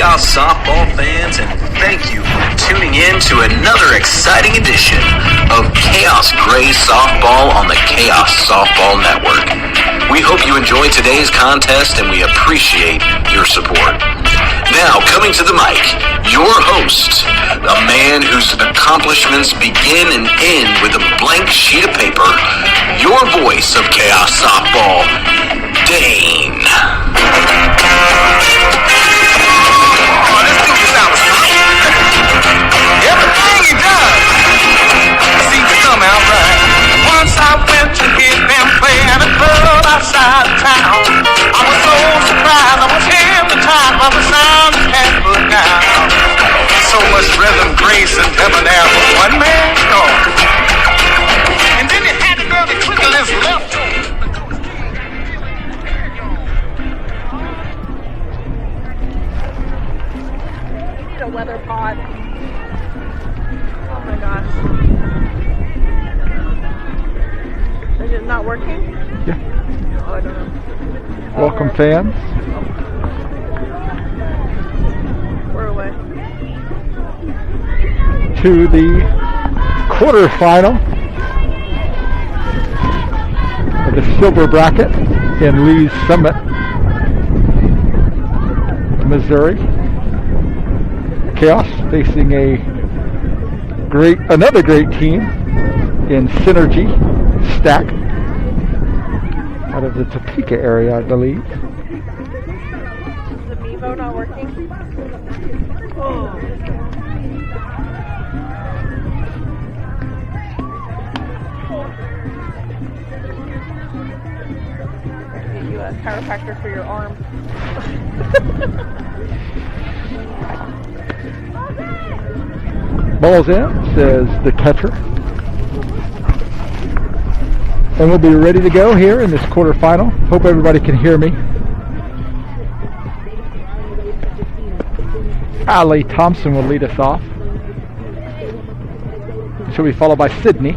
Chaos softball fans, and thank you for tuning in to another exciting edition of Khaos Grey softball on the Khaos Softball Network. We hope you enjoyed today's contest, and we appreciate your support. Now, coming to the mic, your host, a man whose accomplishments begin and end with a blank sheet of paper, your voice of Khaos softball, Dane. Everything he does seems to come out right. Once I went to hear them play at a club outside town. I was so surprised, I was hypnotized by the sound he had put down. So much rhythm, grace, and debonair for one man. And then he had the girl that twinkle his left. We need a weather pod. Oh my gosh. Is it not working? Yeah. Oh, I don't know. Welcome, fans. We're away. To the quarterfinal of the silver bracket in Lee's Summit, Missouri. Khaos facing another great team in Synergy Stack out of the Topeka area, I believe. Is the Mevo not working? Oh. Get you a chiropractor for your arm. Balls in, says the catcher. And we'll be ready to go here in this quarterfinal. Hope everybody can hear me. Allie Thompson will lead us off. She'll be followed by Sydney.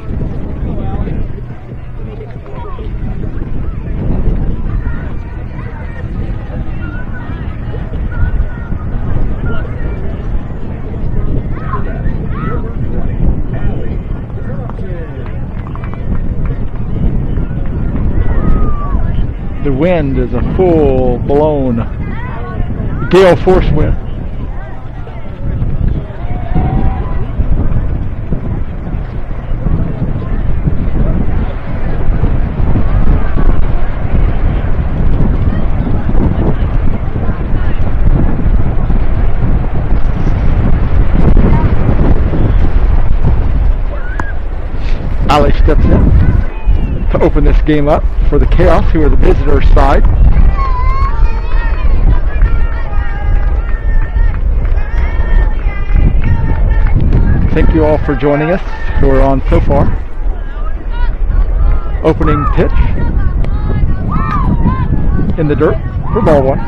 The wind is a full-blown gale force wind. Ali steps in to open this game up for the Khaos, who are the visitor side. Thank you all for joining us who are on so far. Opening pitch in the dirt for ball one.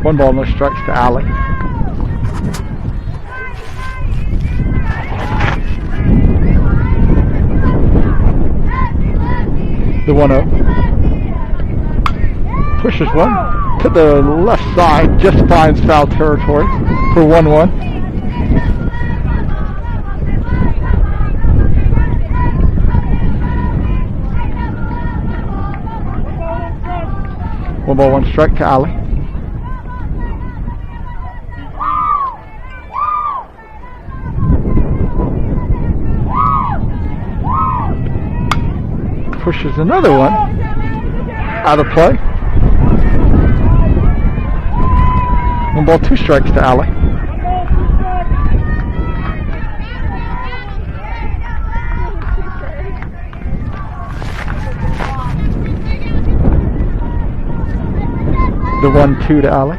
One ball, no strikes to Ali. The 1-0. Pushes one to the left side, just finds foul territory for 1-1. One ball, one strike to Ali. Pushes another one out of play. One ball, two strikes to Ali. The 1-2 to Ali.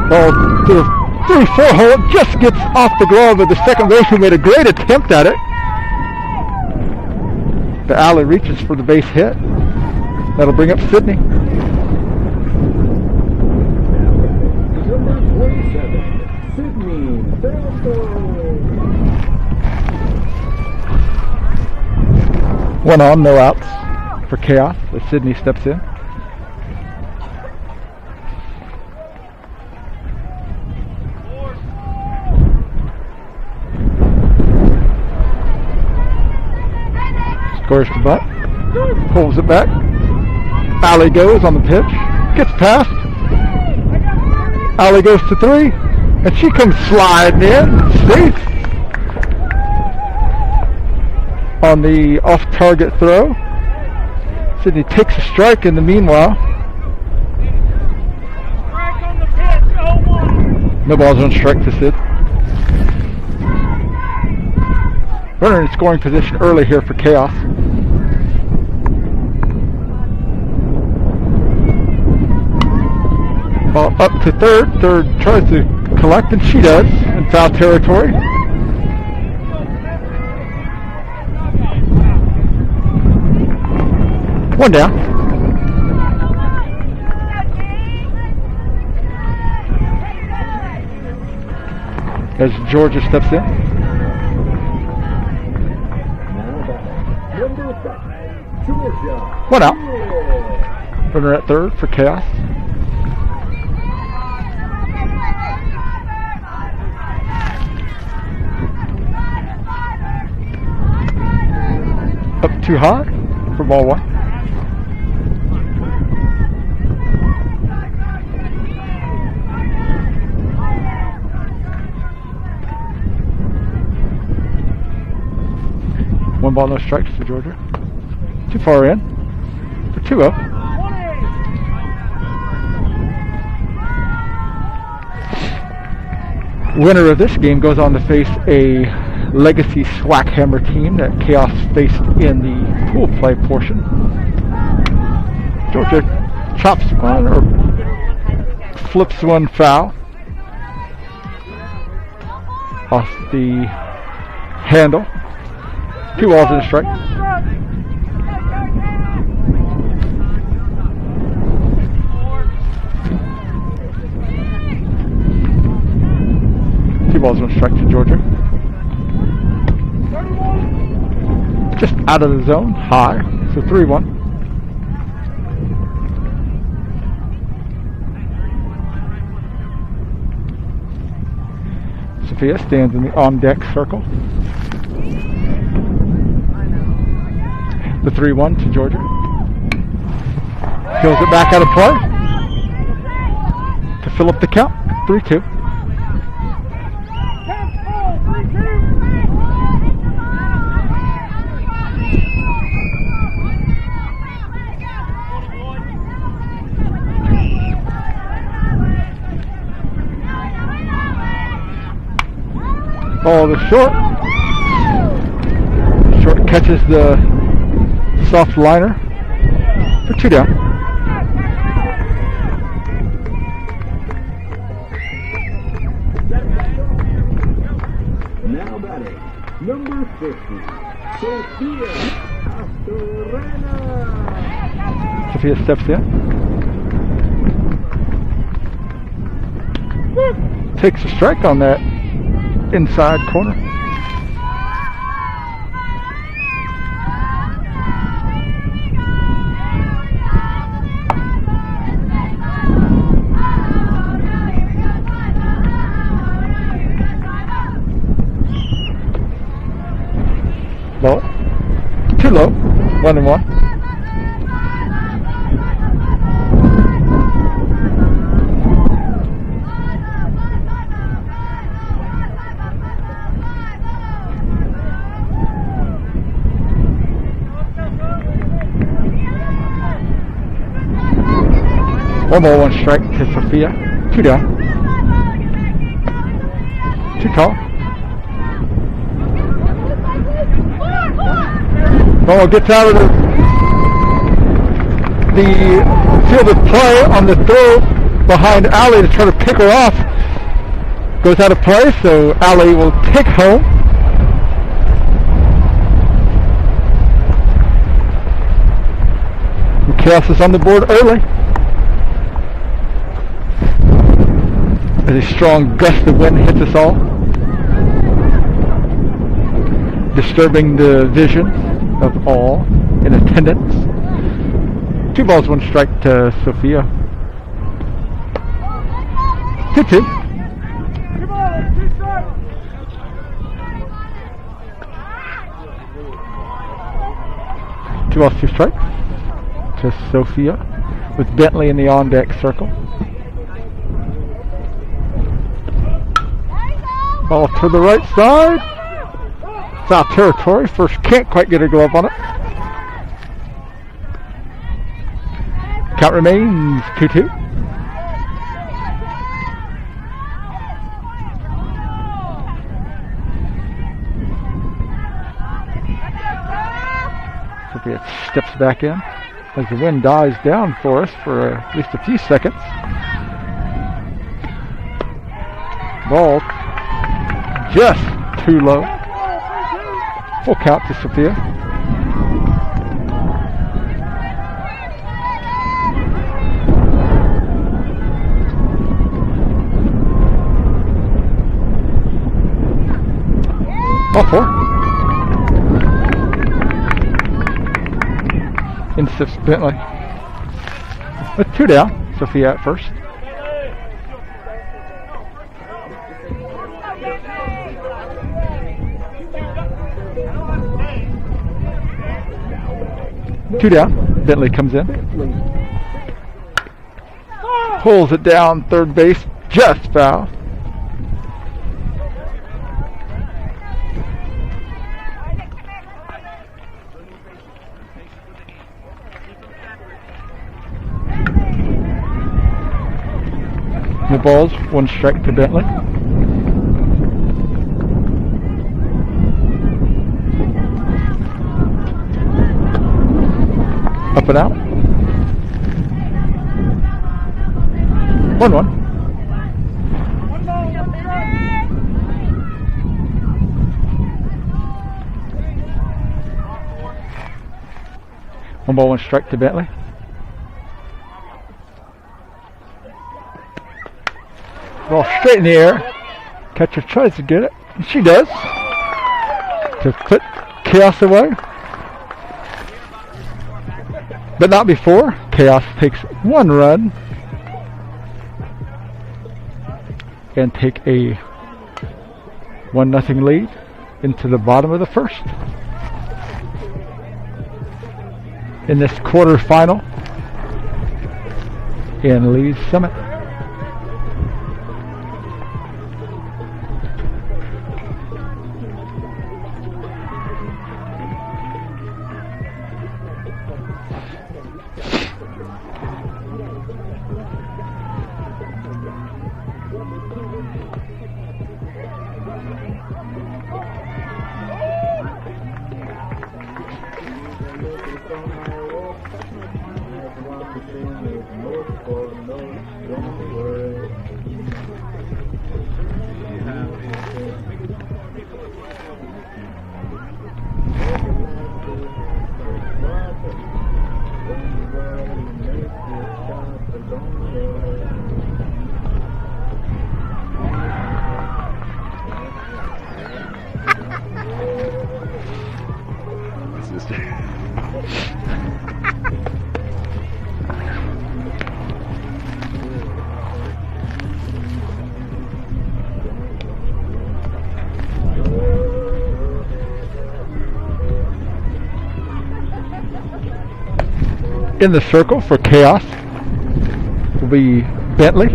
Ball to the 3-4 hole, just gets off the glove of the second baseman, made a great attempt at it. The alley reaches for the base hit. That'll bring up Sydney. One on, no outs. for Chaos as Sydney steps in. Scores the butt. Pulls it back. Allie goes on the pitch. Gets past. Allie goes to 3. And she comes sliding in. Safe. On the off-target throw. Sydney takes a strike in the meanwhile. No balls on strike to Sid. Runner in scoring position early here for Chaos. Ball up to third. Third tries to collect, and she does in foul territory. One down. As Georgia steps in. One out. Runner at third for Chaos. Up too high for ball 1. One ball, no strikes to Georgia. Too far in for 2-0. Winner of this game goes on to face a Legacy Swackhammer team that Chaos faced in the pool play portion. Georgia chops one or flips one foul off the handle. 2 balls and a strike. Two balls and a strike to Georgia. Just out of the zone, high, so 3-1. Sophia stands in the on-deck circle. The 3-1 to Georgia. Kills it back out of play to fill up the count. 3-2. Ball is short. Short catches the soft liner for 2 down. Now batting, number 50, Sophia Astorena. Sophia steps in. Takes a strike on that inside corner. Low. Too low. 1-1. One ball, 1 strike to Sophia. 2 down. Too tall. Ball gets out of the field of play on the throw behind Allie to try to pick her off. Goes out of play, so Allie will take home. And Chaos is on the board early. As a strong gust of wind hits us all, disturbing the vision of all in attendance. 2 balls, 1 strike to Sophia. 2-2. Two balls, 2 strikes to Sophia, with Bentley in the on-deck circle. Ball to the right side. Foul territory. First can't quite get a glove on it. Count remains 2-2. Sophia steps back in as the wind dies down for us for at least a few seconds. Ball just too low. Full count to Sophia. Ball 4. Insists Bentley. With 2 down, Sophia at first. Two down. Bentley comes in. Pulls it down third base. Just foul. The balls, 1 strike to Bentley. Up and out. 1-1. One ball, 1 strike to Bentley. Ball straight in the air. Catcher tries to get it. And she does. To put Khaos away. But not before. Khaos takes 1 run. And take a 1-0 lead into the bottom of the first. In this quarterfinal in Lee's Summit. In the circle for Khaos will be Bentley.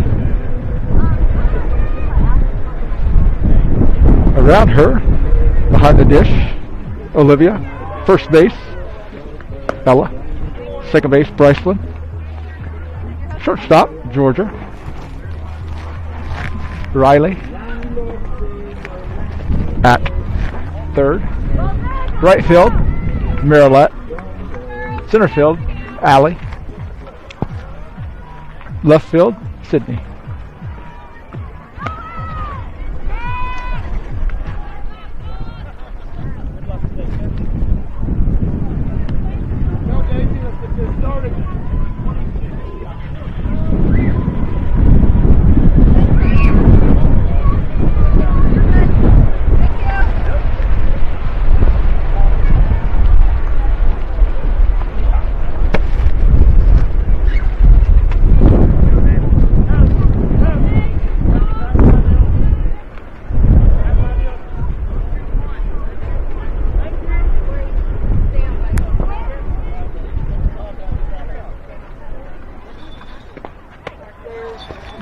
Around her, behind the dish, Olivia. First base, Ella. Second base, Brycelyn. Shortstop, Georgia. Riley. At third. Right field, Marilette. Center field, Allie. Left field, Sydney.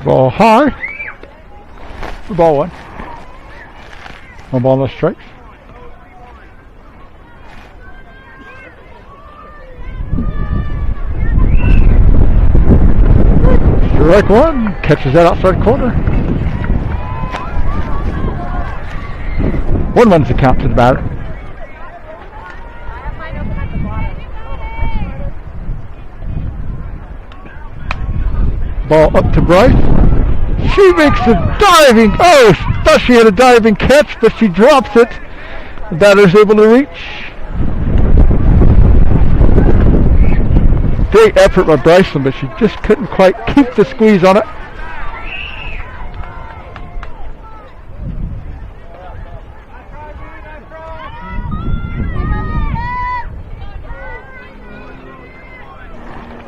Ball high. Ball one. One ball, no strikes. Strike one. Catches that outside corner. 1-1's the count to the batter. Ball up to Bryce. She makes a diving. Oh, thought she had a diving catch, but she drops it. The batter's able to reach. Great effort by Bryson, but she just couldn't quite keep the squeeze on it.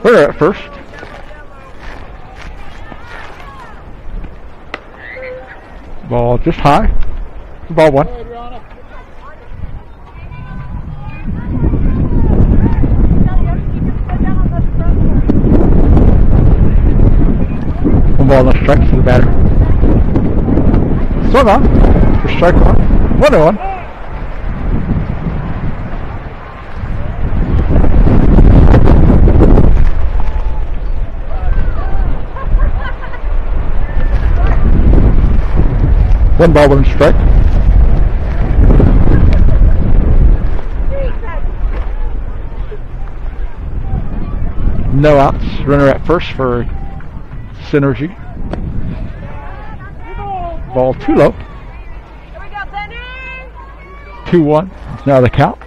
Runner at first. Ball just high. Ball one. One ball, no strikes to the batter. Swung on for strike one. 1-1. One ball, one strike. No outs. Runner at first for Synergy. Ball too low. 2-1. Now the count.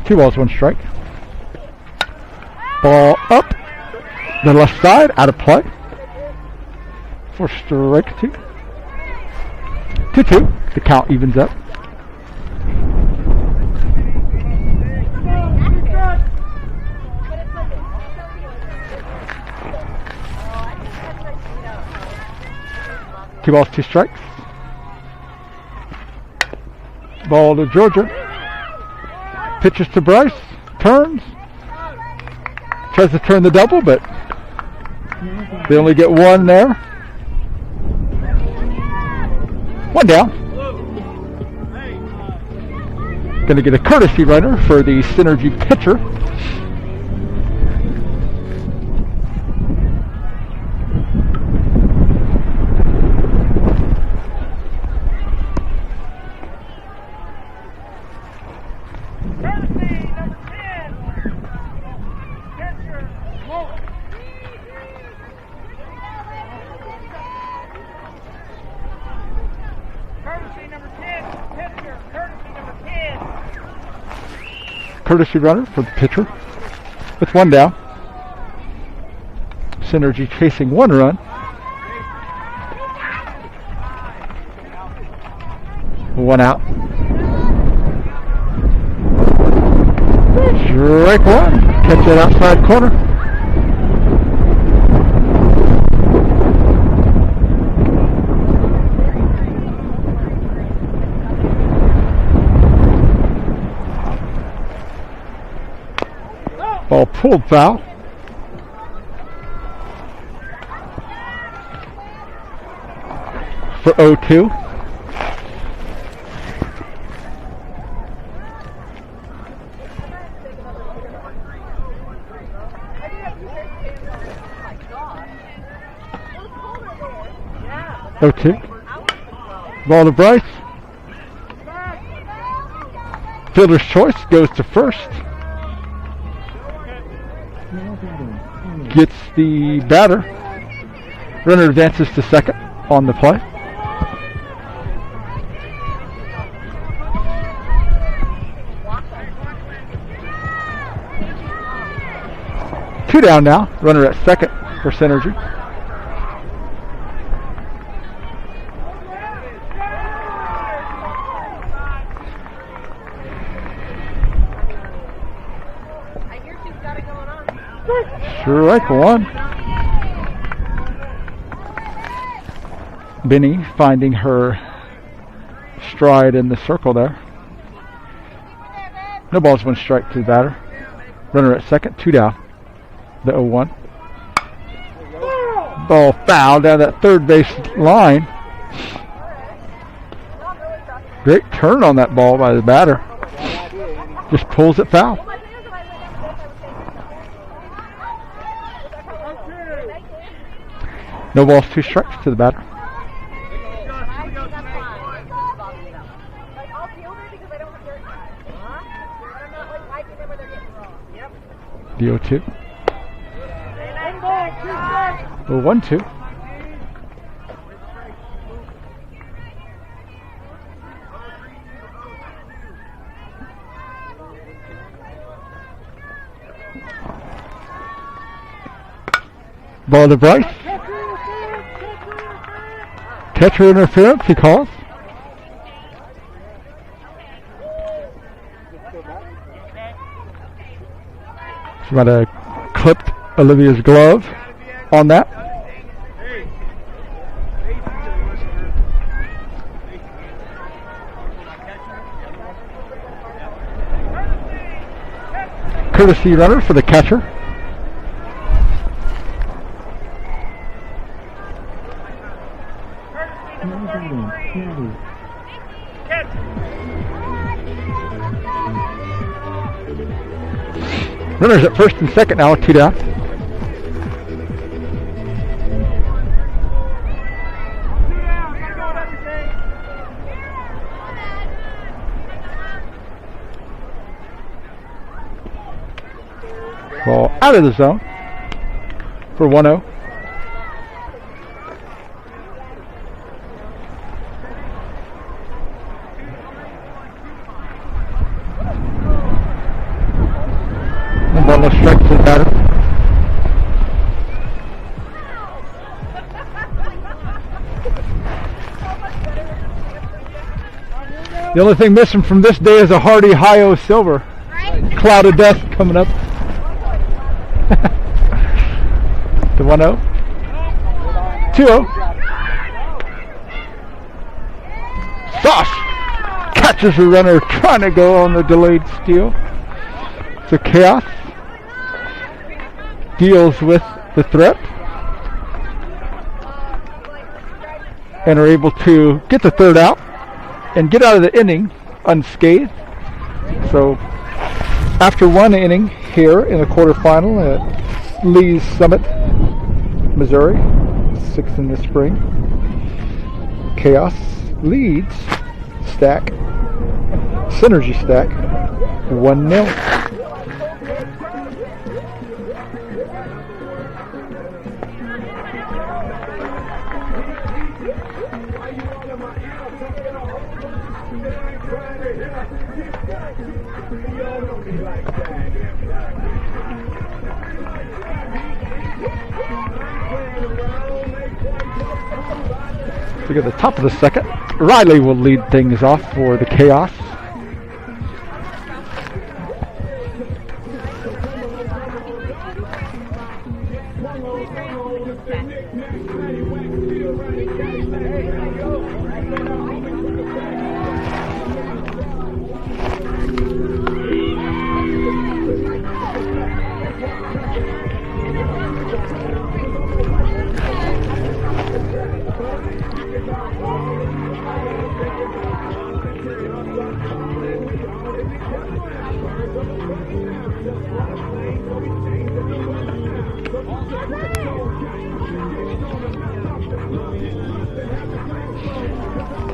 Two balls, one strike. Ball up the left side, out of play. For strike two. 2-2. The count evens up. Two balls, two strikes. Ball to Georgia. Pitches to Bryce. Turns. Tries to turn the double, but they only get one there. One down. Going to get a courtesy runner for the Synergy pitcher. Courtesy runner for the pitcher with one down. Synergy chasing one run. One out. Strike one. Catch that outside corner. Ball pulled foul. For 0-2. Ball to Bryce. Fielder's choice goes to first. Gets the batter. Runner advances to second on the play. Two down now. Runner at second for Synergy. Strike one. Benny finding her stride in the circle there. No balls, 1 strike to the batter. Runner at second, 2 down. The 0-1. Ball foul down that third base line. Great turn on that ball by the batter. Just pulls it foul. No balls, 2 strikes to the batter. The 0-2. The 1-2. Ball to Bryce. Catcher interference, he calls. She might have clipped Olivia's glove on that. Courtesy runner for the catcher. Runners at first and second now, 2 down. Ball out of the zone for 1-0. Ball of strike to the batter. The only thing missing from this day is a hearty Hi-O Silver. Cloud of death coming up. The 1-0. 2-0. Sauce catches the runner trying to go on the delayed steal. So Khaos deals with the threat and are able to get the third out and get out of the inning unscathed. So after 1 inning here in the quarterfinal at Lee's Summit, Missouri, 6th in the spring, Khaos leads Synergy Stack 1-0. Look at the top of the second. Riley will lead things off for the Khaos.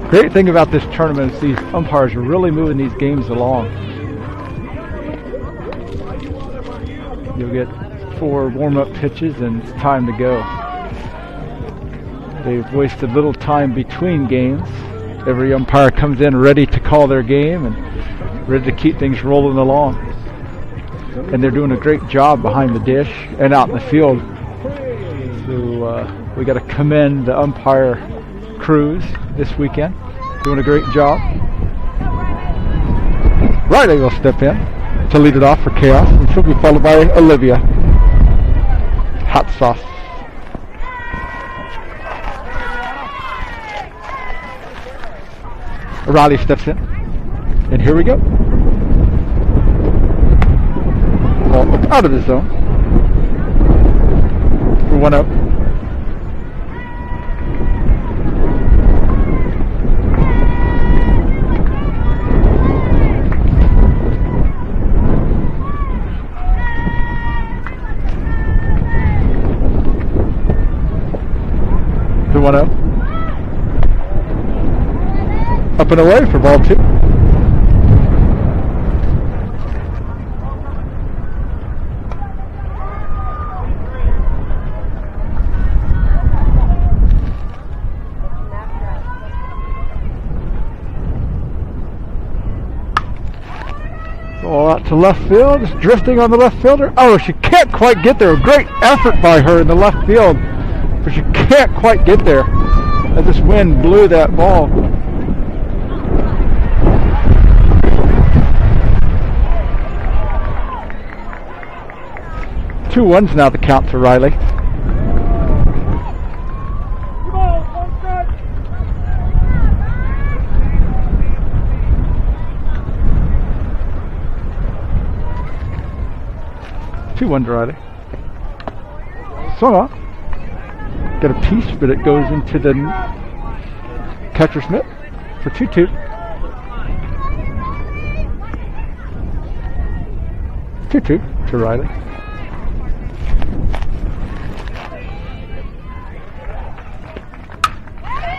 Great thing about this tournament is these umpires are really moving these games along. You'll get 4 warm-up pitches and it's time to go. They've wasted little time between games. Every umpire comes in ready to call their game and ready to keep things rolling along. And they're doing a great job behind the dish and out in the field. So we got to commend the umpire crews this weekend. Doing a great job. Riley will step in to lead it off for Khaos, and she'll be followed by Olivia. Hot sauce. Riley steps in, and here we go. ball up out of the zone. For 1 out. For 1 out. Up and away for ball 2. Ball out to left field. It's drifting on the left fielder. Oh, she can't quite get there. A great effort by her in the left field, but she can't quite get there as this wind blew that ball. Two ones now to count to Riley. Two one to Riley. Swung on. Got a piece, but it goes into the catcher's mitt for 2-2. 2-2 to Riley.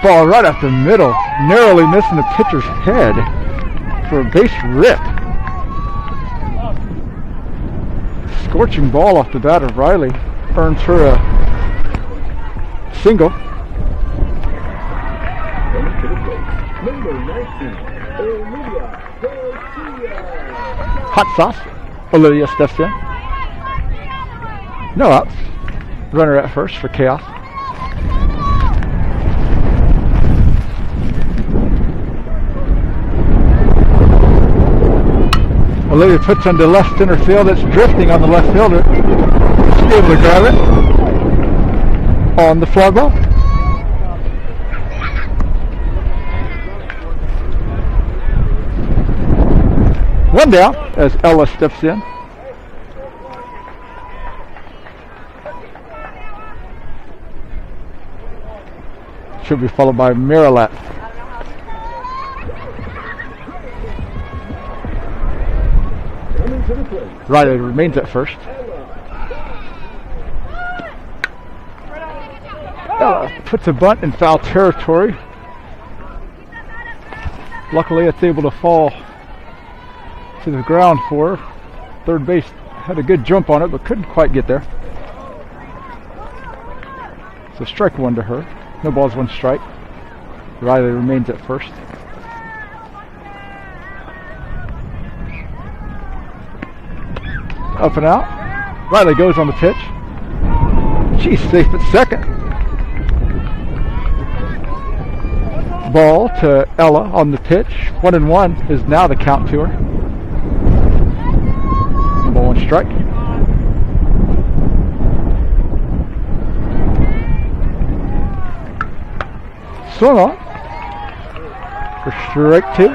Ball right up the middle, narrowly missing the pitcher's head for a base rip. Scorching ball off the bat of Riley earns her a single. Number 19, Olivia Garcia. Hot sauce. Olivia steps in. No outs. Runner at first for Khaos. Olivia puts on the left center field. It's drifting on the left fielder. She's able to grab it on the fly ball. One down as Ella steps in. She'll be followed by Marilat. Riley remains at first. Ella puts a bunt in foul territory. Luckily it's able to fall to the ground for her. Third base had a good jump on it but couldn't quite get there. So strike one to her. No balls, one strike. Riley remains at first. Up and out. Riley goes on the pitch. She's safe at second. Ball to Ella on the pitch. 1-1 is now the count to her. Ball and strike. Swung on for strike 2.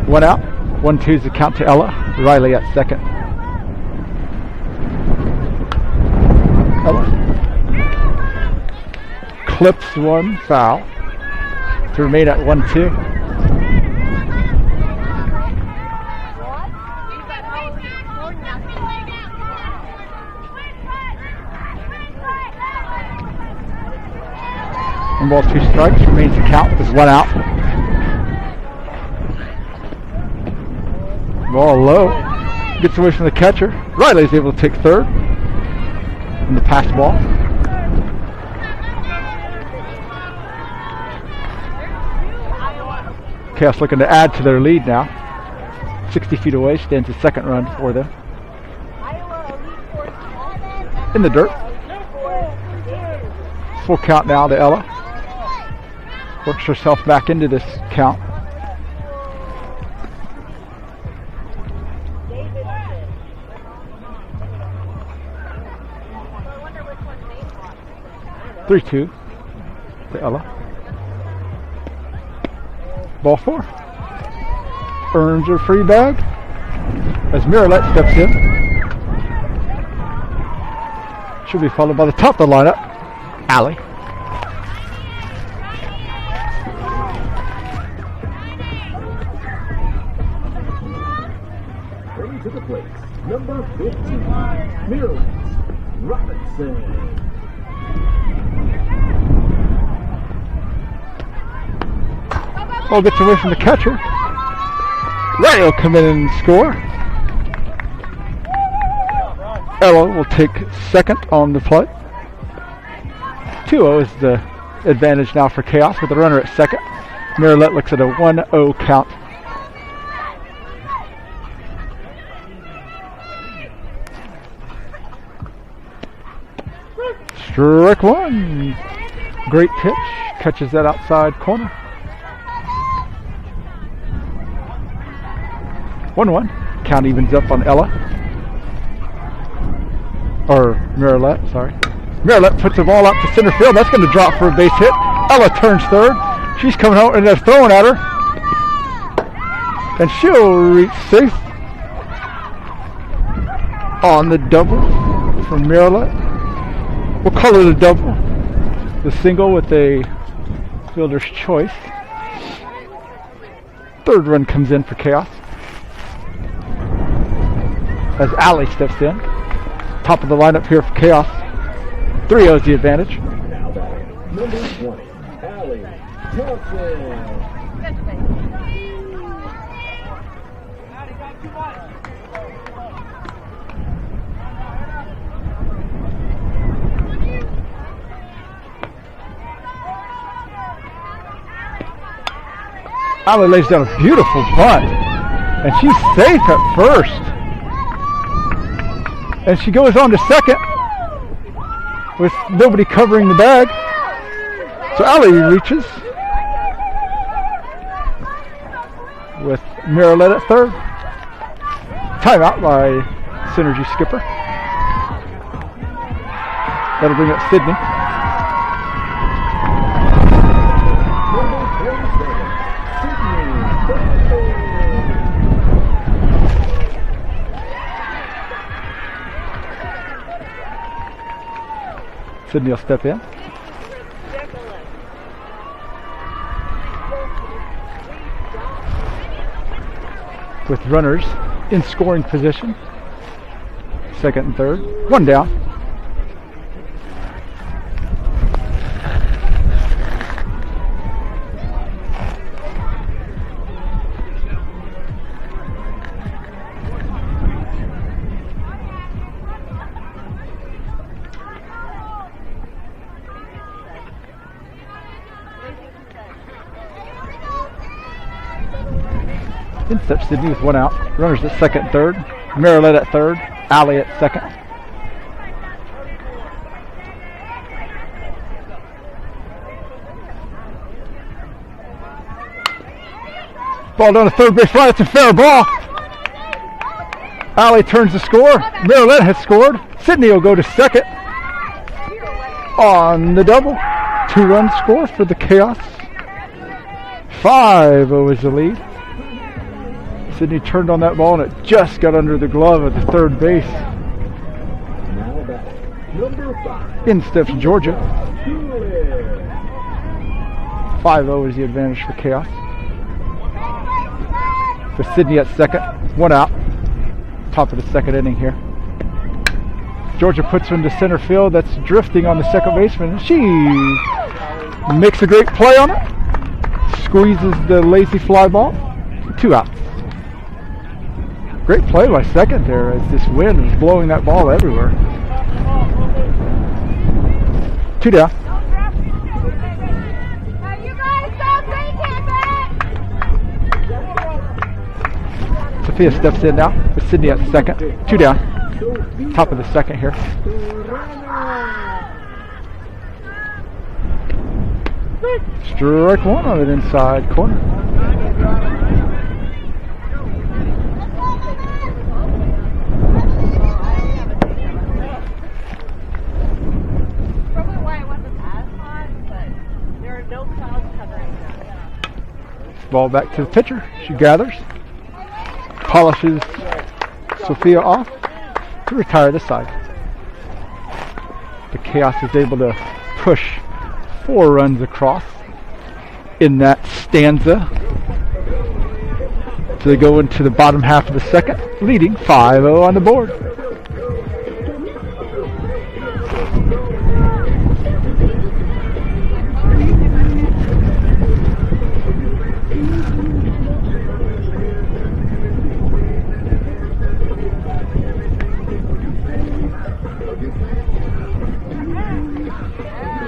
One out. 1-2 is the count to Ella. Riley at second. Ella clips one foul to remain at 1-2. One ball, 2 strikes. Remains the count with 1 out. Ball low. Gets away from the catcher. Riley's able to take third. And the pass ball. Khaos looking to add to their lead now. 60 feet away stands the second run for them. In the dirt. Full count now to Ella. Works herself back into this count. to Ella. Ball 4. Earns her free bag as Miralette steps in. She'll be followed by the top of the lineup, Allie. Ready to the plate. Number 15, Miralette Robinson. Ball gets away from the catcher. Ray will come in and score. Ella will take second on the play. 2-0 is the advantage now for Khaos with the runner at second. Miralette looks at a 1-0 count. Strike one. Great pitch. Catches that outside corner. 1-1. Count evens up on Ella. Or Miralette, sorry. Miralette puts the ball out to center field. That's going to drop for a base hit. Ella turns third. She's coming out and they're throwing at her. And she'll reach safe on the double from Miralette. We'll call it a double. The single with a fielder's choice. Third run comes in for Khaos as Allie steps in. Top of the lineup here for Khaos. 3-0 is the advantage. Now batting, number 20, Allie Thompson. Allie lays down a beautiful bunt, and she's safe at first. And she goes on to second with nobody covering the bag. So Allie reaches with Miralette at third. Timeout by Synergy skipper. That'll bring up Sydney. Sydney will step in. With runners in scoring position. Second and third. One down. In steps Sydney with one out. Runners at second and third. Miralette at third. Allie at second. Ball down to third base line. It's a fair ball. Allie turns the score. Miralette has scored. Sydney will go to second on the double. 2-run score for the Khaos. 5-0 is the lead. Sydney turned on that ball and it just got under the glove at the third base. Now batting, number 5, In steps Georgia. 5-0 is the advantage for Khaos. With Sydney at second, one out. Top of the second inning here. Georgia puts one to center field. That's drifting on the second baseman. She makes a great play on it. Squeezes the lazy fly ball. 2 outs. Great play by second there as this wind was blowing that ball everywhere. 2 down. Sophia steps in now with Sydney at second. 2 down. Top of the second here. Strike one on an inside corner. Ball back to the pitcher. She gathers, polishes Sophia off to retire the side. The Chaos is able to push 4 runs across in that stanza. So they go into the bottom half of the second, leading 5-0 on the board.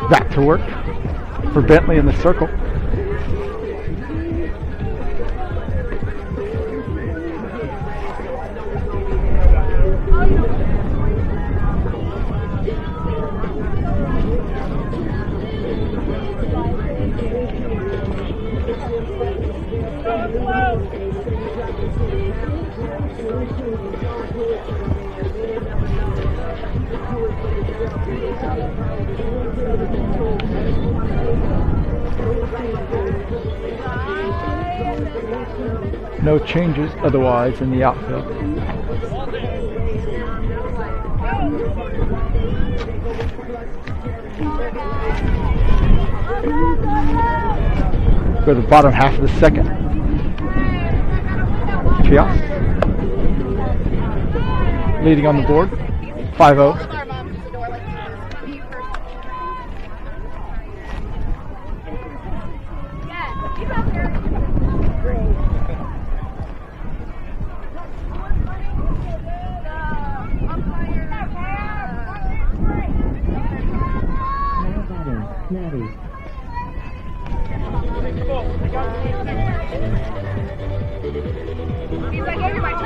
Back to work for Bentley in the circle. No changes otherwise in the outfield. Go to the bottom half of the second. Chaos leading on the board, 5-0.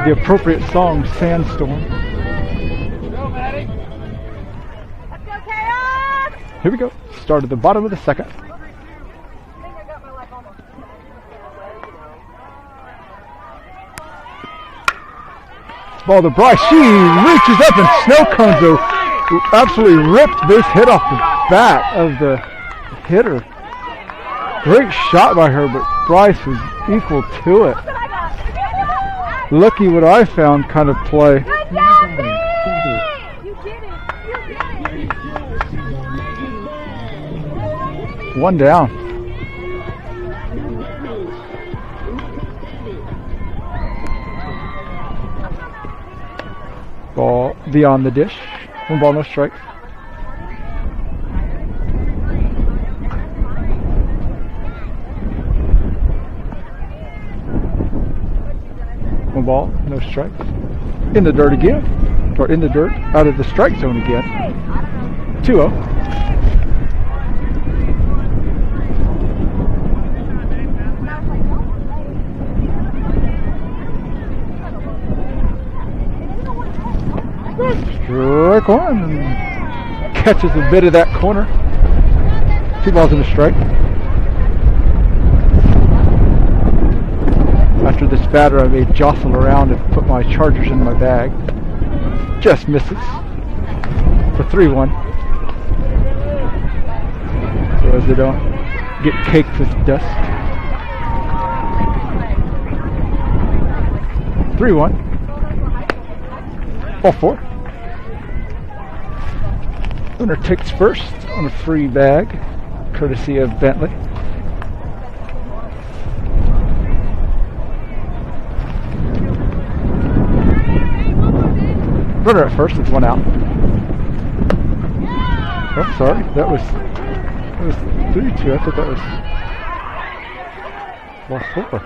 The appropriate song, Sandstorm. Here we go. Start at the bottom of the second. Ball to Bryce. She reaches up and snow cones absolutely ripped this hit off the bat of the hitter. Great shot by her, but Bryce was equal to it. Lucky what I found kind of play. One down. Ball beyond the dish. 1 ball, no strikes. Ball, no strikes. In the dirt again, or in the dirt, out of the strike zone again. 2-0. Strike one, and catches a bit of that corner. 2 balls and a strike. After this batter, I may jostle around and put my chargers in my bag. Just misses for 3-1. So as they don't get caked with dust. 3-1. Ball 4. Winner takes first on a free bag, courtesy of Bentley. Runner at first with 1 out. Oh, sorry, that was 3-2. I thought that was ball 4.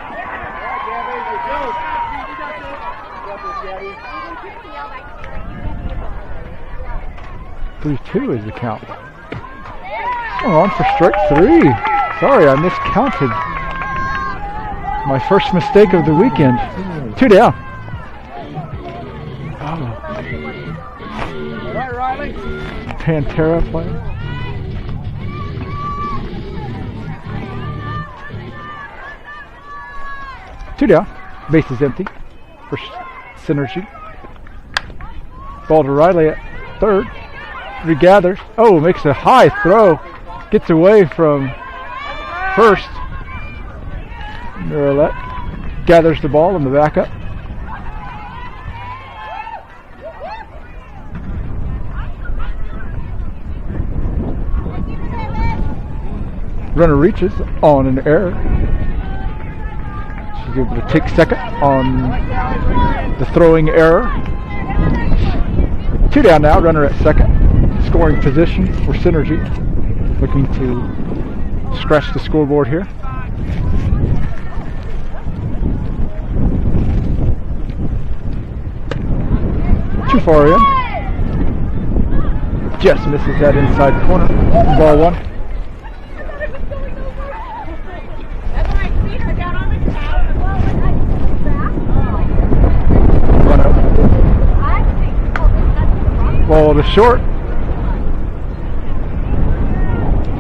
3-2 is the count. On for strike 3. Sorry, I miscounted. My first mistake of the weekend. 2 down. Pantera playing. Two down. Base is empty for Synergy. Ball to Riley at third. Regathers. Oh, makes a high throw. Gets away from first. Miralette gathers the ball in the backup. Runner reaches on an error. She's able to take second on the throwing error. 2 down now, runner at second. Scoring position for Synergy. Looking to scratch the scoreboard here. Too far in. Just misses that inside corner. Ball one. Run out. Ball to short.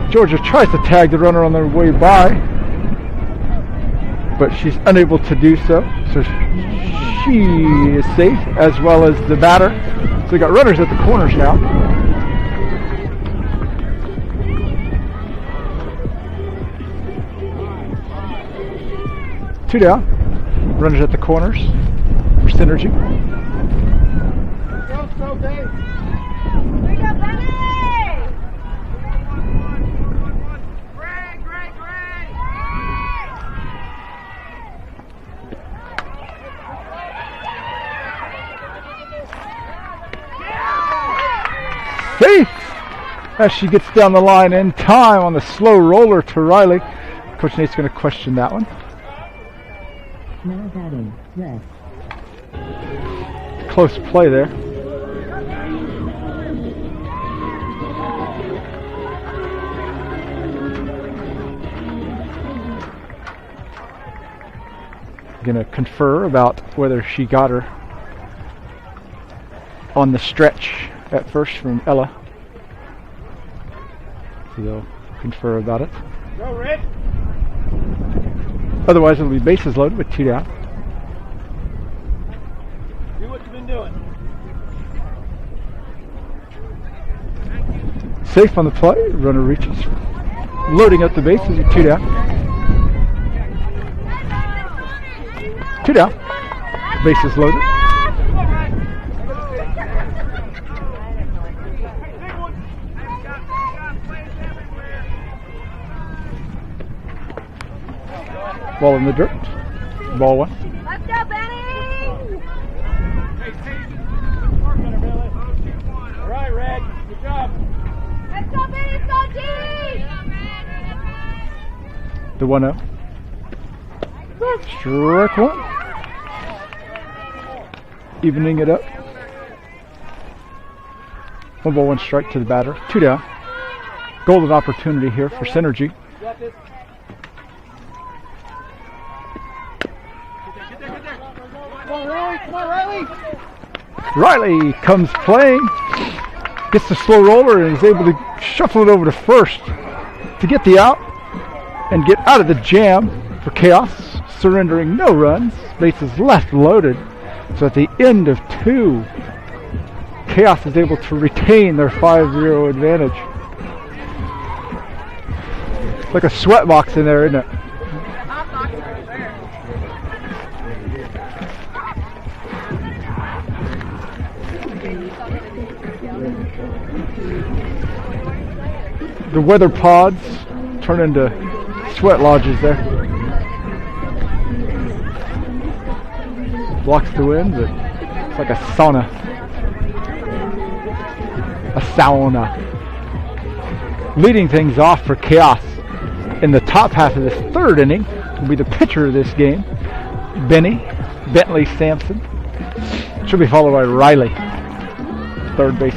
Georgia tries to tag the runner on their way by, but she's unable to do so. So she is safe, as well as the batter. So we got runners at the corners now. Two down. Runners at the corners for Synergy. Safe as she gets down the line in time on the slow roller to Riley. Coach Nate's going to question that one. Now batting, red. Close play there. Going to confer about whether she got her on the stretch at first from Ella. So they'll confer about it. Go, Red. Otherwise, it'll be bases loaded with 2 down. Do what you've been doing. Safe on the play. Runner reaches. Loading up the bases with 2 down. 2 down. Bases loaded. Ball in the dirt. Ball one. Let's go, Benny! All right, Red. Good job. Let's go, Benny! Let's go, D! The 1-0. Strike one. Evening it up. 1-1 strike to the batter. 2 down. Golden opportunity here for Synergy. Riley comes playing, gets the slow roller and is able to shuffle it over to first to get the out and get out of the jam for Khaos, surrendering no runs. Bases left loaded. So at the end of 2, Khaos is able to retain their 5-0 advantage. It's like a sweat box in there, isn't it? The weather pods turn into sweat lodges there. Blocks the wind, but it's like a sauna. A sauna. Leading things off for Khaos in the top half of this 3rd inning will be the pitcher of this game, Bentley Sampson. Should be followed by Riley, 3rd base.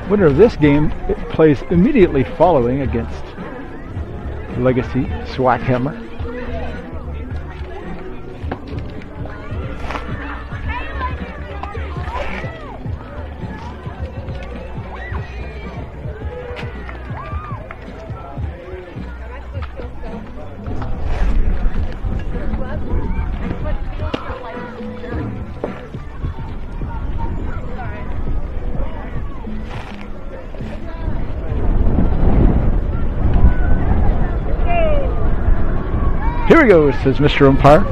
Winner of this game, it plays immediately following against Legacy Swackhammer. Here we go, says Mr. Umpire.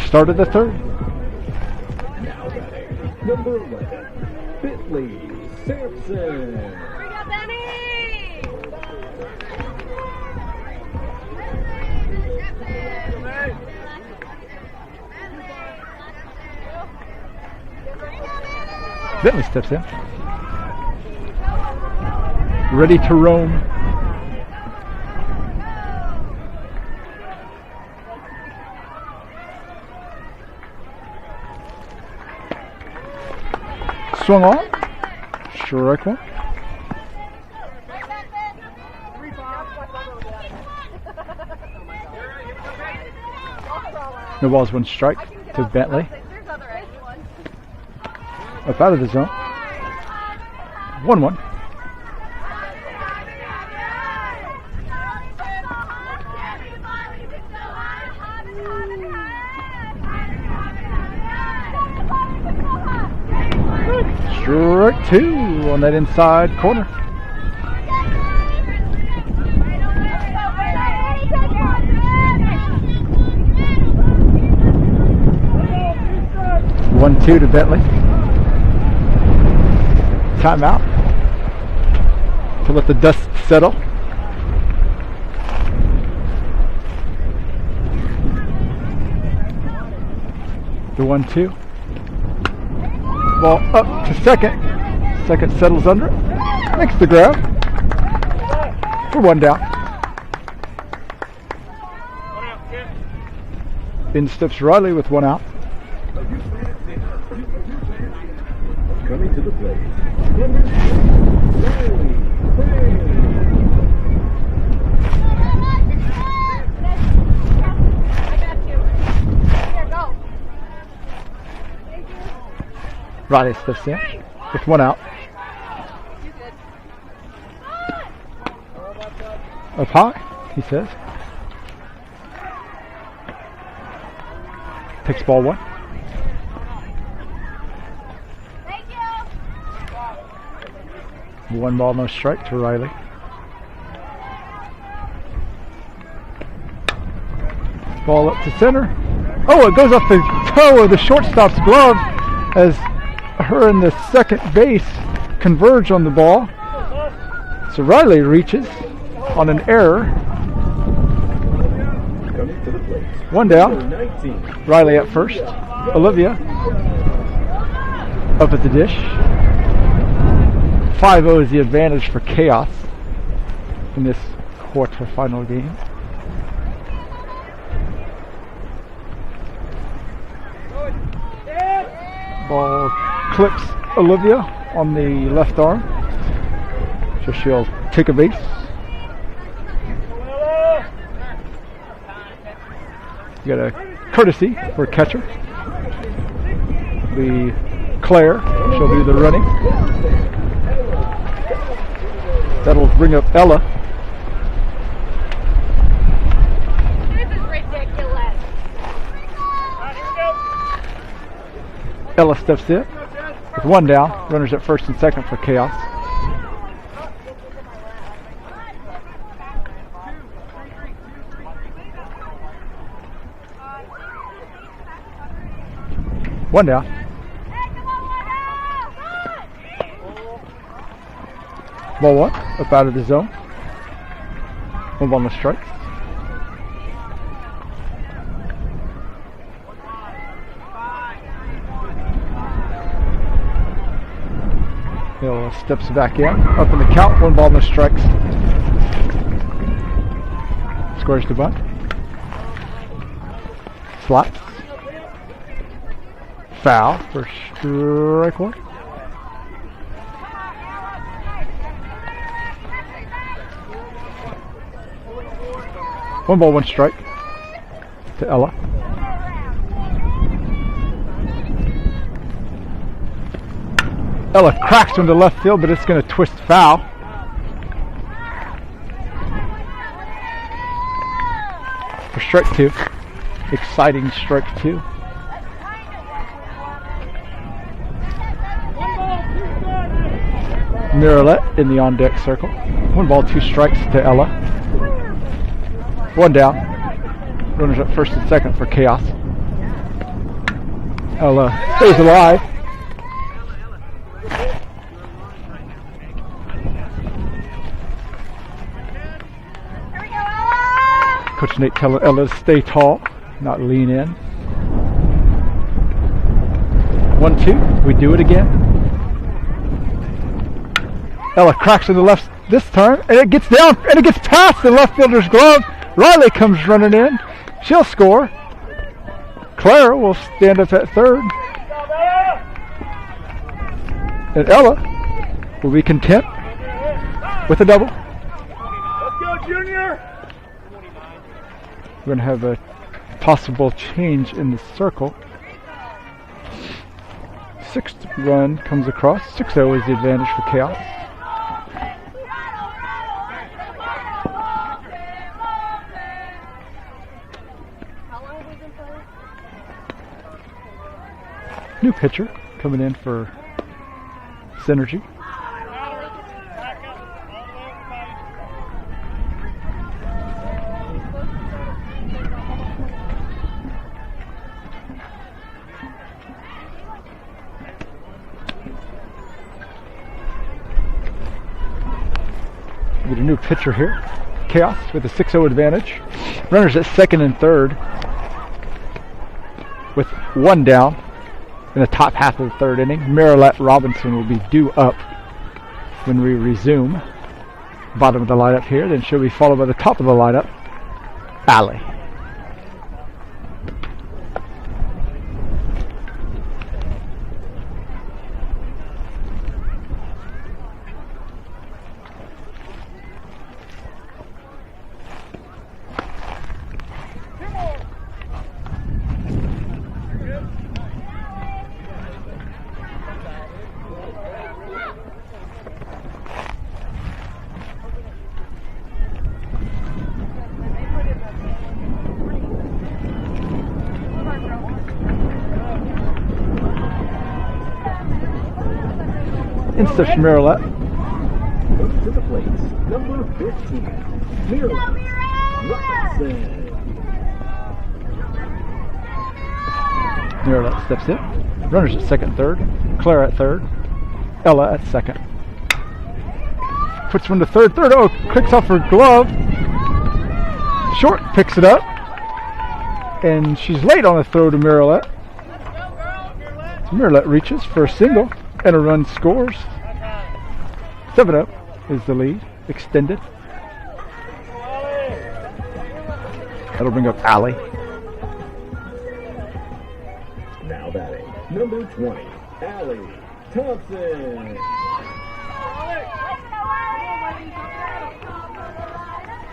Start of the third. Number 11, Bentley Sampson. Bring up Benny! Bentley steps in. Ready to roam. Swung on. Strike one. No balls, one strike to Bentley. Up out of the zone. 1-1. Strike two on that inside corner. One, two to Bentley. Timeout to let the dust settle. The 1-2. Ball up to second. Second settles under it. Makes the grab. For one down. In steps Riley with one out. Coming to the plate. Number 2, Riley Gray. I got you. Here, go. Riley steps in with one out. Up high, he says. Takes ball one. Thank you. One ball, no strike to Riley. Ball up to center. Oh, it goes off the toe of the shortstop's glove as her and the second base converge on the ball. So Riley reaches on an error. Coming to the plate. One down. Number 19. Riley at first. Olivia up at the dish. 5-0 is the advantage for Khaos in this quarterfinal game. Ball clips Olivia on the left arm, so she'll take a base. You got a courtesy for catcher. The Claire, she'll do the running. That'll bring up Ella. This is ridiculous. Ella steps in with one down. Runners at first and second for Khaos. One down. Ball one, up out of the zone. One ball, no strikes. Hill steps back in, up in the count, one ball, no strikes. Squares to bunt. Slaps. Foul for strike one. One ball, one strike to Ella. Ella cracks one to left field, but it's going to twist foul. For strike two. Exciting strike two. Mirrolette in the on-deck circle. 1 ball, 2 strikes to Ella. 1 down. Runners at first and second for Khaos. Ella stays alive. Coach Nate telling Ella to stay tall, not lean in. 1-2. We do it again. Ella cracks in the left this time, and it gets down, and it gets past the left fielder's glove. Riley comes running in. She'll score. Clara will stand up at third. And Ella will be content with a double. Let's go, Junior! We're going to have a possible change in the circle. 6th run comes across. 6-0 is the advantage for Khaos. New pitcher coming in for Synergy. We get a new pitcher here. Khaos with a 6-0 advantage. Runners at second and third with 1 down. In the top half of the 3rd inning, Mirrolette Robinson will be due up when we resume. Bottom of the lineup here, then she'll be followed by the top of the lineup, Allie. Instead of Mirrolette. Goes to the plate. Number 15. Mirrolette steps in. Runners at second, third. Clara at third. Ella at second. Puts one to third. Third. Oh, kicks off her glove. Short picks it up. And she's late on the throw to Mirrolette. So Mirrolette reaches for a single. And a run scores. 7-0 is the lead. Extended. That'll bring up Allie. Now batting. Number 20. Allie Thompson.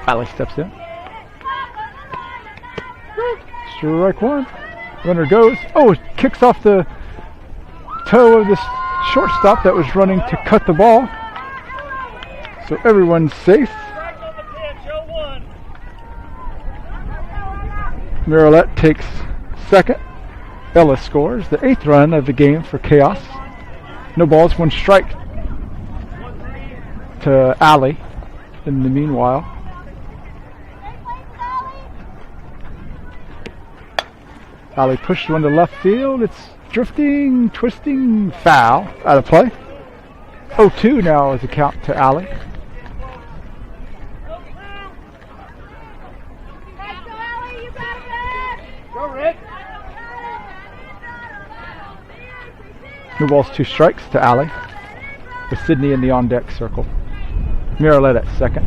Allie steps in. Strike 1. Runner goes. Oh, kicks off the toe of this shortstop that was running to cut the ball. So everyone's safe. Mirrolette takes second. Ella scores the 8th run of the game for Khaos. No balls, 1 strike to Allie in the meanwhile. Allie pushed one to left field. It's drifting, twisting, foul. Out of play. 0-2 now is the count to Allie. Go, Rick. No balls, 2 strikes to Allie. With Sydney in the on-deck circle. Mirrolette at second.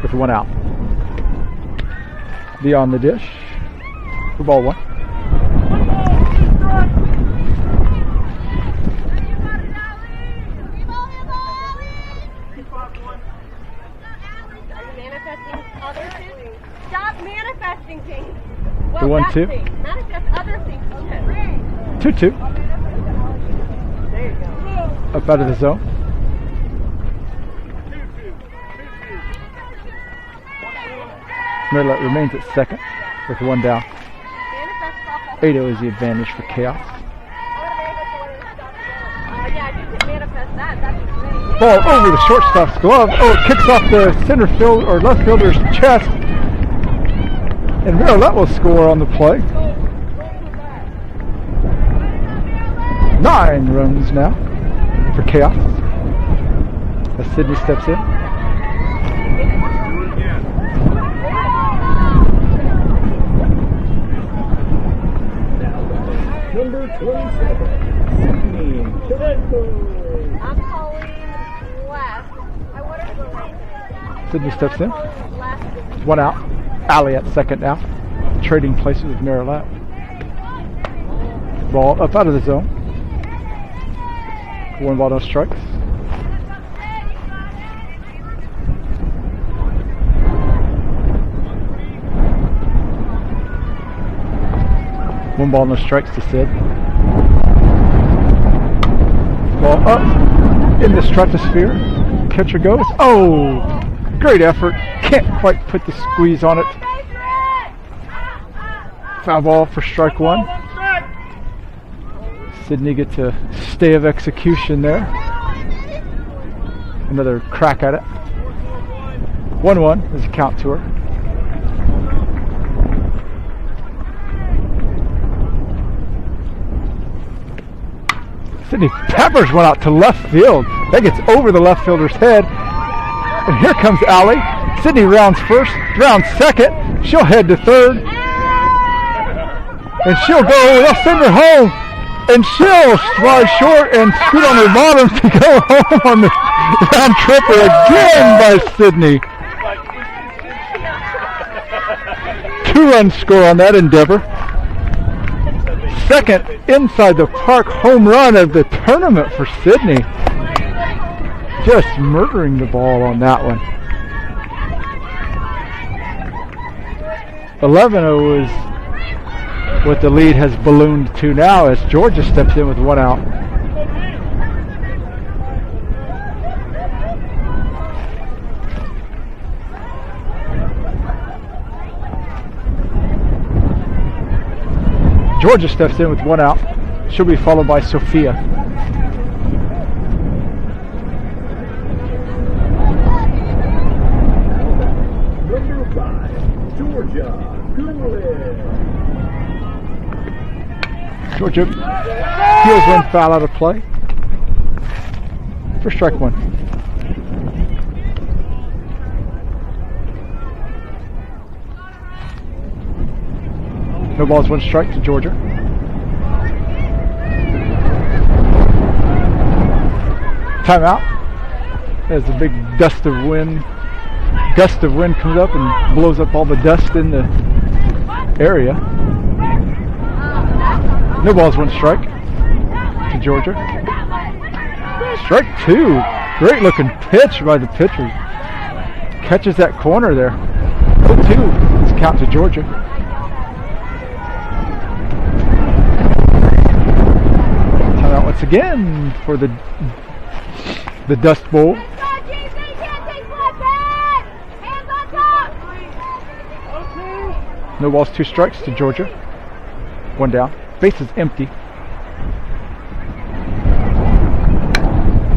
With 1 out. Beyond the dish. For ball 1. Stop manifesting things. The 1-2. Manifest other things. Okay. 2-2. Up out of the zone. Mirrolette remains at second with 1 down. 8-0 is the advantage for Khaos. Yeah, if you could manifest that, that'd be great. Ball over the shortstop's glove. Oh, it kicks off the center field or left fielder's chest. And Marillette will score on the play. 9 runs now for Chaos as Sydney steps in. Number 27, Sydney Toronto. I'm calling left. I would have gone Sydney steps in. left. 1 out. Allie at second now. Trading places with Marillette. Ball up out of the zone. 1 ball, no strikes. One ball, no strikes to Sid. Ball up in the stratosphere. Catcher goes. Oh, great effort. Can't quite put the squeeze on it. Foul ball for strike 1. Sydney gets a stay of execution there. Another crack at it. 1-1 is a count to her. Sydney peppers one out to left field. That gets over the left fielder's head. And here comes Allie. Sydney rounds first, rounds second. She'll head to third. And she'll go, they'll send her home. And she'll slide short and scoot on her bottom to go home on the round tripper again by Sydney. 2-run score on that endeavor. Second inside the park home run of the tournament for Sydney. Just murdering the ball on that one. 11-0 is what the lead has ballooned to now as Georgia steps in with 1 out. Georgia steps in with 1 out. She'll be followed by Sophia. Number 5, Georgia Goodwin. Georgia heels 1 foul out of play for strike 1. No balls, 1 strike to Georgia. Timeout as a big gust of wind comes up and blows up all the dust in the area. No balls, 1 strike to Georgia. Strike 2. Great looking pitch by the pitcher. Catches that corner there. 0-2 is count to Georgia. Timeout once again for the Dust Bowl. No balls, 2 strikes to Georgia. 1 down. Base is empty.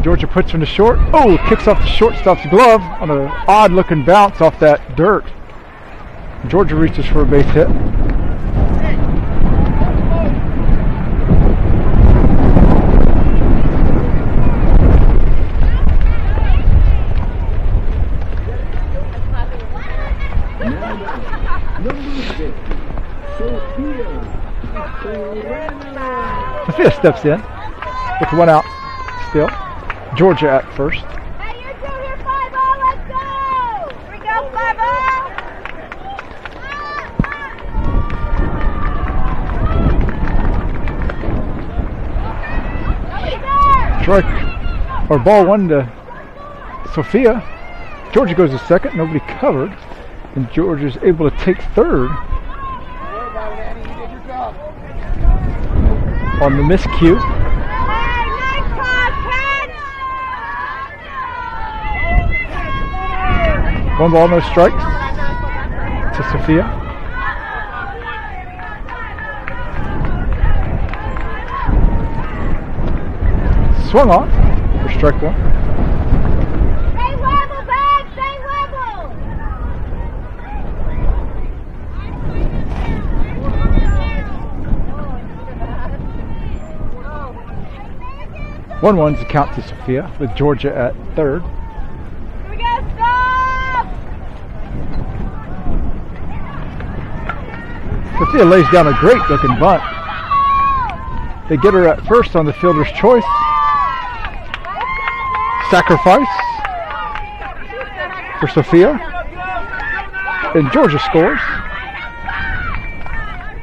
Georgia puts from the short. Oh, kicks off the shortstop's glove on an odd looking bounce off that dirt. Georgia reaches for a base hit. Sophia steps in with 1 out still. Georgia at first. Hey, you 2 here, 5-0, let's go! Here we go, 5-0! Strike or ball 1 to Sophia. Georgia goes to second, nobody covered, and Georgia's able to take third on the miscue. Hey, nice catch! 1 ball, no strikes to Sophia. Swung on for strike 1. 1-1's the count to Sophia, with Georgia at third. Here we go, stop! Sophia lays down a great looking bunt. They get her at first on the fielder's choice. Sacrifice for Sophia. And Georgia scores.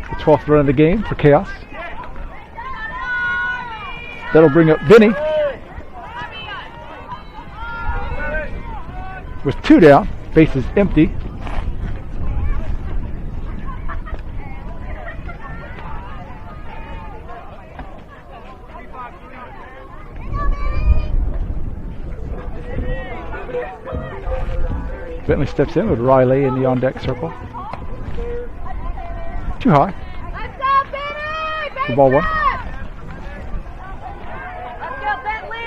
The 12th run of the game for Khaos. That'll bring up Vinny. With 2 down, bases empty. Bentley steps in with Riley in the on-deck circle. Too high. Let's go, Benny! For ball 1. Let's go, Bentley!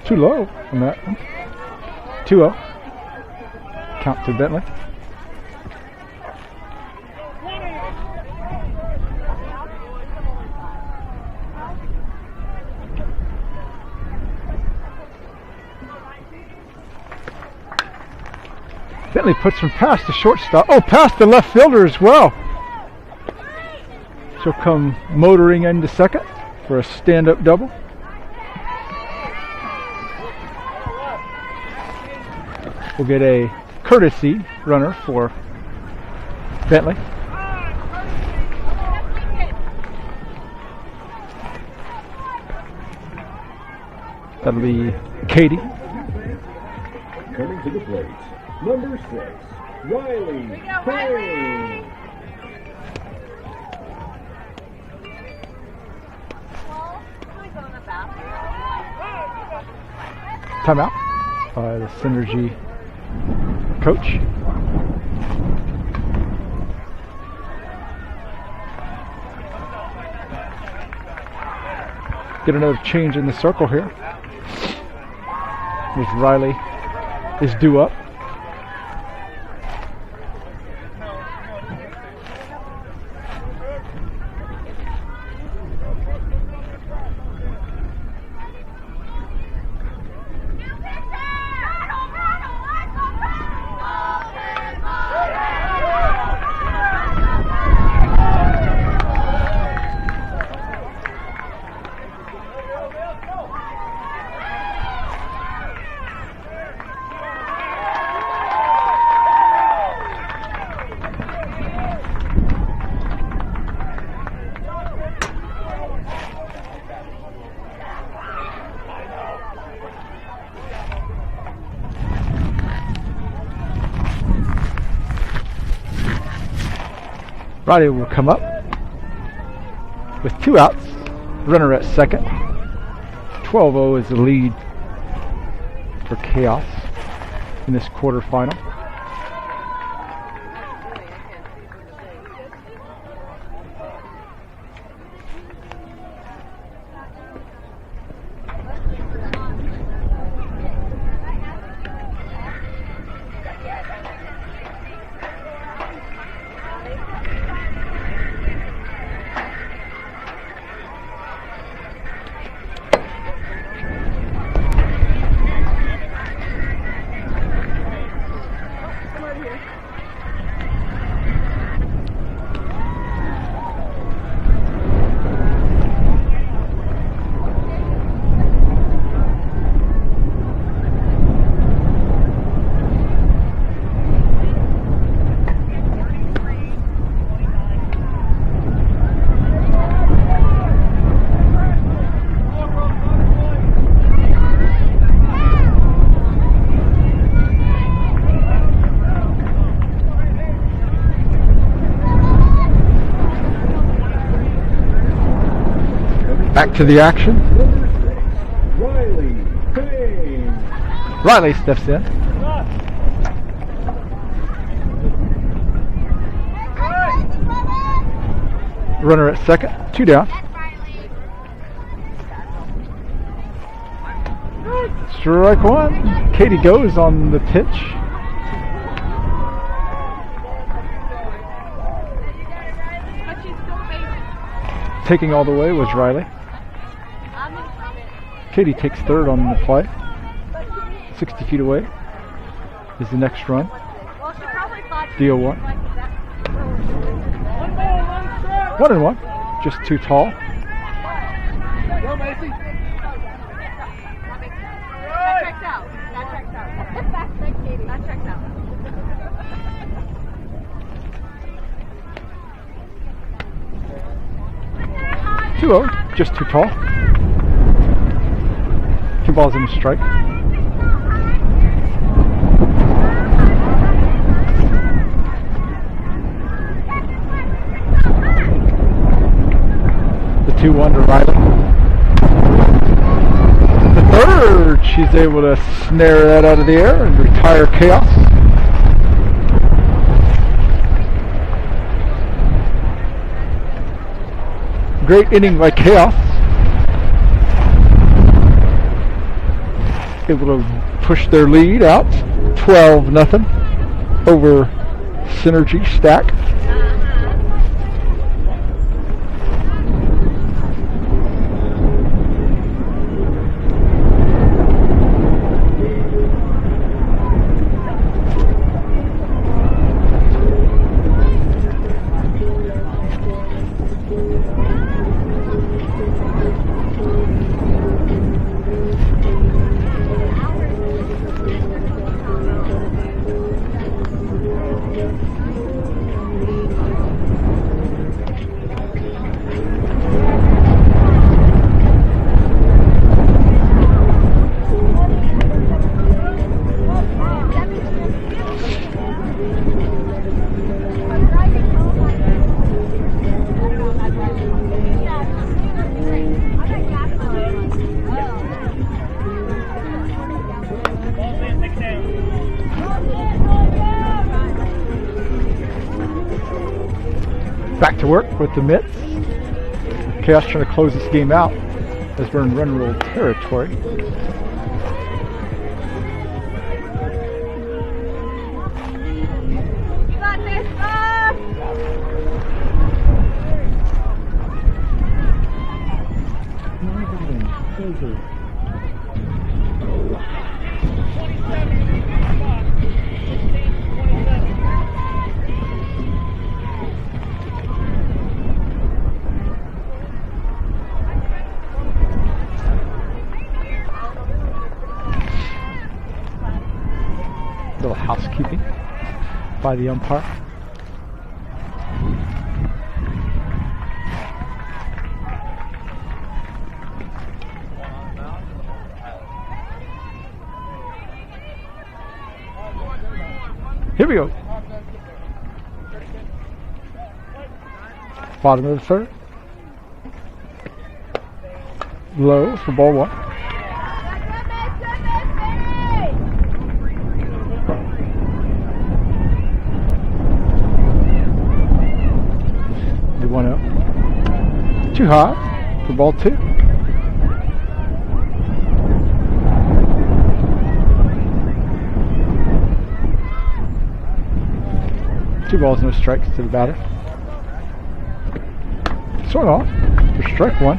Too low on that one. 2-0. Count to Bentley. Bentley puts him past the shortstop. Oh, past the left fielder as well. She'll come motoring into second for a stand-up double. We'll get a courtesy runner for Bentley. That'll be Katie. Coming to the plate, number 6, Riley Payne. Timeout by the Synergy coach. Get another change in the circle here. As Riley is due up. Riley will come up with 2 outs, runner at second. 12-0 is the lead for Khaos in this quarterfinal. Back to the action. Riley Payne. Riley steps in. Runner at second, 2 down. Strike 1. Katie goes on the pitch. taking all the way was Riley. Katie takes third on the play. 60 feet away is the next run. Well, she probably thought Deal one. 1-1. Just too tall. That checks out. That checks out. Thanks, Katie. That checks out. 2-0. Just too tall. 2 balls and a strike. The 2-1 to Riley. The third, she's able to snare that out of the air and retire Chaos. Great inning by Chaos. Able to push their lead out 12-0 over Synergy Stack. Back to work with the mitts. Chaos trying to close this game out as we're in run rule territory. You got this, Now batting, Daisy. Little housekeeping by the umpire. Here we go. Bottom of the third. Low for ball one. The 1-0. Too high for ball two. Two balls, no strikes to the batter. Swung off for strike one.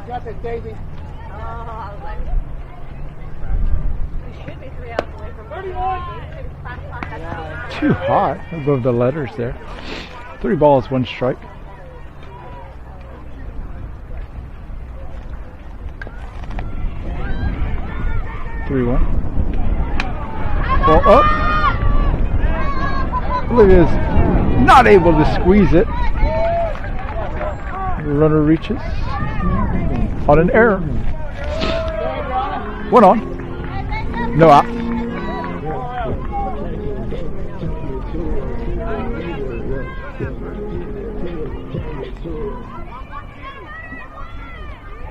Got it, Daisy. Too high above the letters there. 3 balls, 1 strike. Three one. Ball up. Olivia's not able to squeeze it. The runner reaches on an error. 1 on. No out.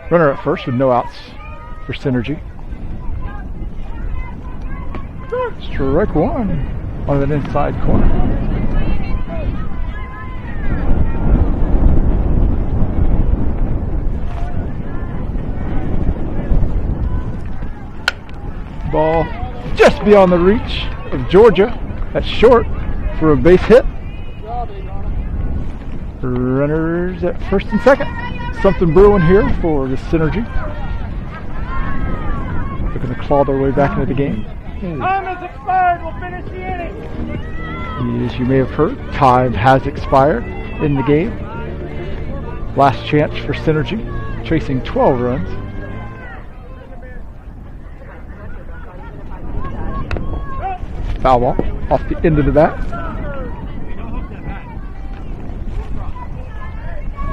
Runner at first with no outs for Synergy. Strike one on an inside corner. Ball just beyond the reach of Georgia. That's short for a base hit. Runners at first and second. Something brewing here for the Synergy. They're going to claw their way back into the game. Time has expired. We'll finish the inning. As you may have heard, time has expired in the game. Last chance for Synergy, chasing 12 runs. Foul ball off the end of the bat.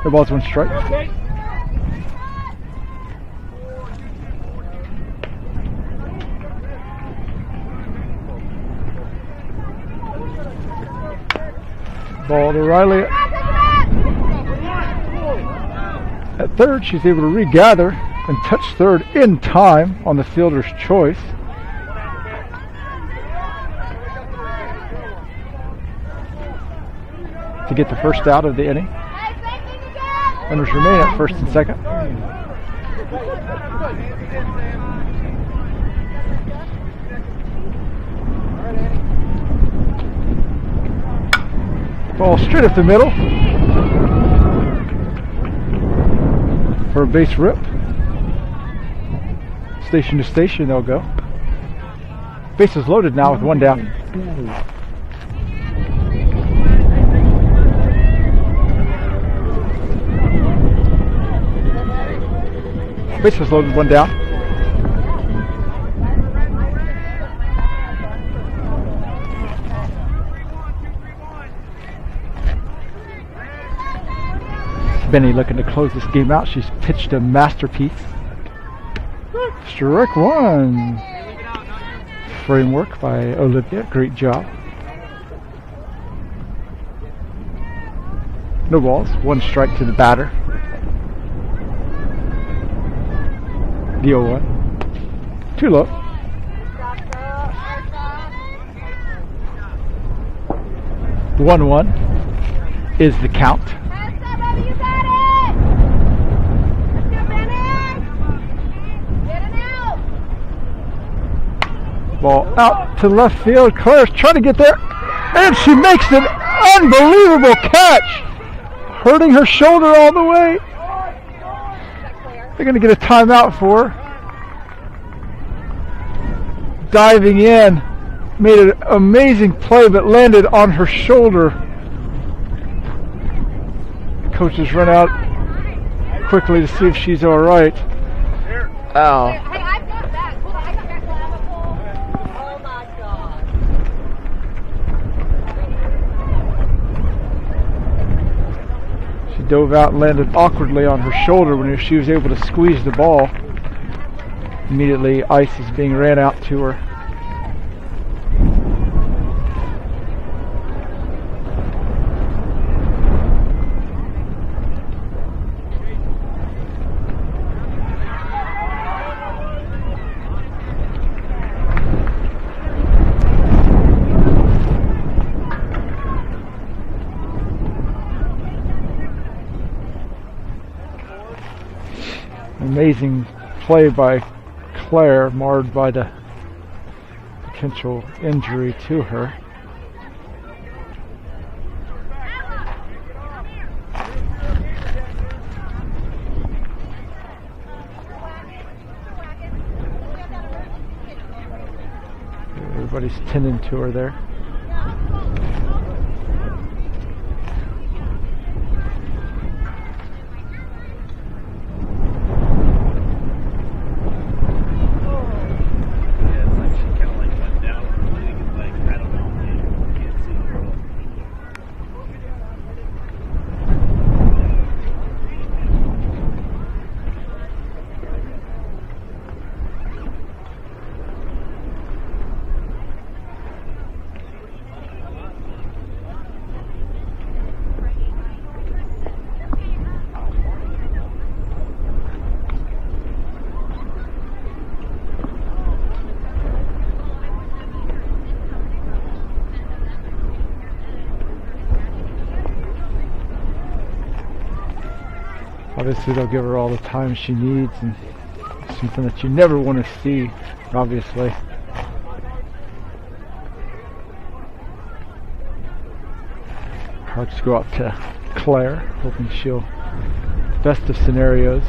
The ball's 1 strike. Ball to Riley at third. She's able to regather and touch third in time on the fielder's choice. To get the first out of the inning. Runners remain at first and second. Ball straight up the middle for a base rip. Station to station they'll go. Bases loaded now with 1 down. Bases loaded, 1 down. Benny looking to close this game out. She's pitched a masterpiece. Strike 1. Framework by Olivia. Great job. No balls. 1 strike to the batter. The 0-1. Too low. 1-1 is the count. Ball out to left field. Claire's trying to get there, and she makes an unbelievable catch, hurting her shoulder all the way. They're going to get a timeout for her. Diving in, made an amazing play, but landed on her shoulder. Coaches run out quickly to see if she's all right. Ow. Hey, I've got back. Hold on, I got back clavicle. Oh my God. She dove out and landed awkwardly on her shoulder when she was able to squeeze the ball. Immediately, ice is being ran out to her. Amazing play by Claire, marred by the potential injury to her. Everybody's tending to her there. Obviously they'll give her all the time she needs, and something that you never want to see, obviously. Hearts go out to Claire, hoping she'll best of scenarios.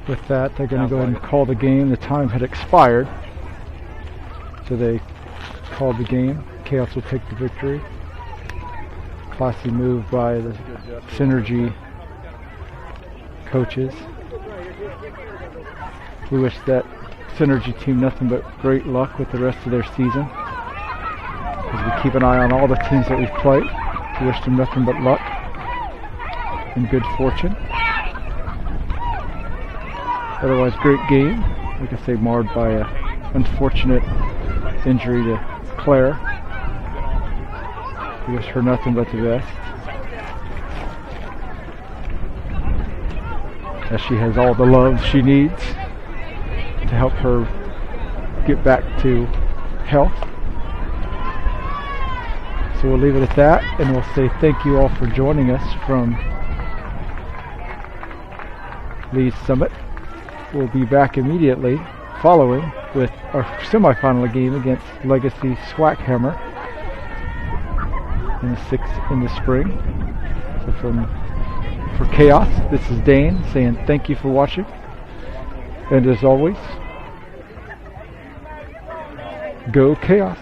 With that, they're going to go ahead and call the game. The time had expired, so they called the game. Khaos will take the victory. Classy move by the Synergy coaches. We wish that Synergy team nothing but great luck with the rest of their season. As we keep an eye on all the teams that we've played, we wish them nothing but luck and good fortune. Otherwise, great game. Like I say, marred by an unfortunate injury to Claire. We wish her nothing but the best, as she has all the love she needs to help her get back to health. So we'll leave it at that, and we'll say thank you all for joining us from Lee's Summit. We'll be back immediately following with our semifinal game against Legacy Swackhammer in the spring. So for Chaos, this is Dane saying thank you for watching, and as always, go Chaos.